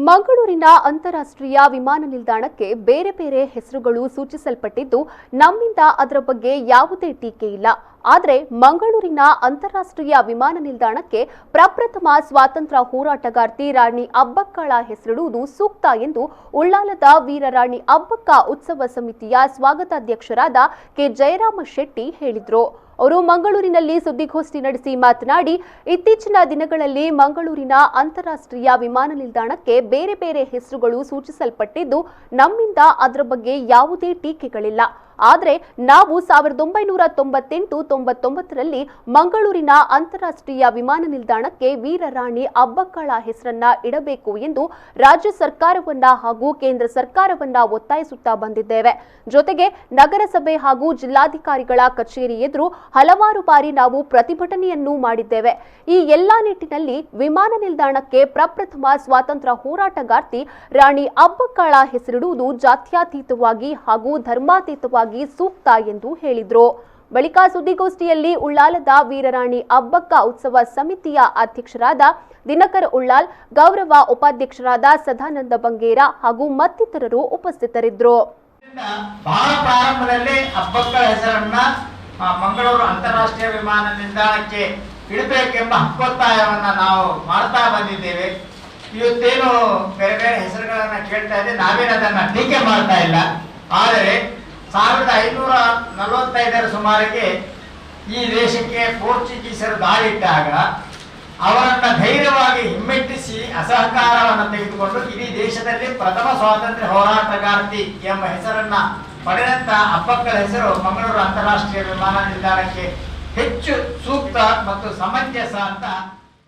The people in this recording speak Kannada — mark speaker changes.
Speaker 1: ಮಂಗಳೂರಿನ ಅಂತಾರಾಷ್ಟ್ರೀಯ ವಿಮಾನ ನಿಲ್ದಾಣಕ್ಕೆ ಬೇರೆ ಬೇರೆ ಹೆಸರುಗಳು ಸೂಚಿಸಲ್ಪಟ್ಟಿದ್ದು ನಮ್ಮಿಂದ ಅದರ ಬಗ್ಗೆ ಯಾವುದೇ ಟೀಕೆ ಇಲ್ಲ. ಆದರೆ ಮಂಗಳೂರಿನ ಅಂತಾರಾಷ್ಟ್ರೀಯ ವಿಮಾನ ನಿಲ್ದಾಣಕ್ಕೆ ಪ್ರಪ್ರಥಮ ಸ್ವಾತಂತ್ರ್ಯ ಹೋರಾಟಗಾರ್ತಿ ರಾಣಿ ಅಬ್ಬಕ್ಕಳ ಹೆಸರಿಡುವುದು ಸೂಕ್ತ ಎಂದು ಉಳ್ಳಾಲದ ವೀರರಾಣಿ ಅಬ್ಬಕ್ಕ ಉತ್ಸವ ಸಮಿತಿಯ ಸ್ವಾಗತಾಧ್ಯಕ್ಷರಾದ ಕೆ ಜಯರಾಮ ಶೆಟ್ಟಿ ಹೇಳಿದರು. ಅವರು ಮಂಗಳೂರಿನಲ್ಲಿ ಸುದ್ದಿಗೋಷ್ಠಿ ನಡೆಸಿ ಮಾತನಾಡಿ, ಇತ್ತೀಚಿನ ದಿನಗಳಲ್ಲಿ ಮಂಗಳೂರಿನ ಅಂತಾರಾಷ್ಟ್ರೀಯ ವಿಮಾನ ನಿಲ್ದಾಣಕ್ಕೆ ಬೇರೆ ಬೇರೆ ಹೆಸರುಗಳು ಸೂಚಿಸಲ್ಪಟ್ಟಿದ್ದು ನಮ್ಮಿಂದ ಅದರ ಬಗ್ಗೆ ಯಾವುದೇ ಟೀಕೆಗಳಿಲ್ಲ. ಆದರೆ ನಾವು 1998-99ರಲ್ಲಿ ಮಂಗಳೂರಿನ ಅಂತಾರಾಷ್ಟ್ರೀಯ ವಿಮಾನ ನಿಲ್ದಾಣಕ್ಕೆ ವೀರರಾಣಿ ಅಬ್ಬಕ್ಕಳ ಹೆಸರನ್ನ ಇಡಬೇಕು ಎಂದು ರಾಜ್ಯ ಸರ್ಕಾರವನ್ನ ಹಾಗೂ ಕೇಂದ್ರ ಸರ್ಕಾರವನ್ನ ಒತ್ತಾಯಿಸುತ್ತಾ ಬಂದಿದ್ದೇವೆ. ಜೊತೆಗೆ ನಗರಸಭೆ ಹಾಗೂ ಜಿಲ್ಲಾಧಿಕಾರಿಗಳ ಕಚೇರಿ ಎದುರು ಹಲವಾರು ಬಾರಿ ನಾವು ಪ್ರತಿಭಟನೆಯನ್ನೂ ಮಾಡಿದ್ದೇವೆ. ಈ ಎಲ್ಲಾ ನಿಟ್ಟಿನಲ್ಲಿ ವಿಮಾನ ನಿಲ್ದಾಣಕ್ಕೆ ಪ್ರಪ್ರಥಮ ಸ್ವಾತಂತ್ರ್ಯ ಹೋರಾಟಗಾರ್ತಿ ರಾಣಿ ಅಬ್ಬಕ್ಕಳ ಹೆಸರಿಡುವುದು ಜಾತ್ಯತೀತವಾಗಿ ಹಾಗೂ ಧರ್ಮಾತೀತವಾಗಿ ಸೂಕ್ತ ಎಂದು ಹೇಳಿದರು. ಬಳಿಕ ಸುದ್ದಿಗೋಷ್ಠಿಯಲ್ಲಿ ಉಳ್ಳಾಲದ ವೀರರಾಣಿ ಅಬ್ಬಕ್ಕ ಉತ್ಸವ ಸಮಿತಿಯ ಅಧ್ಯಕ್ಷರಾದ ದಿನಕರ್ ಉಳ್ಳಾಲ್, ಗೌರವ ಉಪಾಧ್ಯಕ್ಷರಾದ ಸದಾನಂದ ಬಂಗೇರ ಹಾಗೂ ಮತ್ತಿತರರು ಉಪಸ್ಥಿತರಿದ್ದರು.
Speaker 2: ಬಹಳ ಪ್ರಾರಂಭದಲ್ಲಿ ಅಬ್ಬಕ್ಕಳ ಹೆಸರನ್ನ ಮಂಗಳೂರು ಅಂತಾರಾಷ್ಟ್ರೀಯ ವಿಮಾನ ನಿಲ್ದಾಣಕ್ಕೆ ಇಡಬೇಕೆಂಬ ಹಕ್ಕೊತ್ತಾಯವನ್ನ ನಾವು ಮಾಡ್ತಾ ಬಂದಿದ್ದೇವೆ. ಇವತ್ತೇನು ಬೇರೆ ಬೇರೆ ಹೆಸರುಗಳನ್ನ ಕೇಳ್ತಾ ಇದೆ, ನಾವೇನು ಅದನ್ನ ಟೀಕೆ ಮಾಡ್ತಾ ಇಲ್ಲ. ಆದರೆ 1545ರ ಸುಮಾರಿಗೆ ಈ ದೇಶಕ್ಕೆ ಪೋರ್ಚುಗೀಸರು ದಾಳಿಟ್ಟಾಗ ಅವರನ್ನ ಧೈರ್ಯವಾಗಿ ಹಿಮ್ಮೆಟ್ಟಿಸಿ ಅಸಹಕಾರವನ್ನು ತೆಗೆದುಕೊಂಡು ಇಡೀ ದೇಶದಲ್ಲಿ ಪ್ರಥಮ ಸ್ವಾತಂತ್ರ್ಯ ಹೋರಾಟಗಾರ್ತಿ ಎಂಬ ಹೆಸರನ್ನ ಪಡೆದಂತ ಅಬ್ಬಕ್ಕಳ ಹೆಸರು ಮಂಗಳೂರು ಅಂತಾರಾಷ್ಟ್ರೀಯ ವಿಮಾನ ನಿಲ್ದಾಣಕ್ಕೆ ಹೆಚ್ಚು ಸೂಕ್ತ ಮತ್ತು ಸಮಂಜಸ ಅಂತ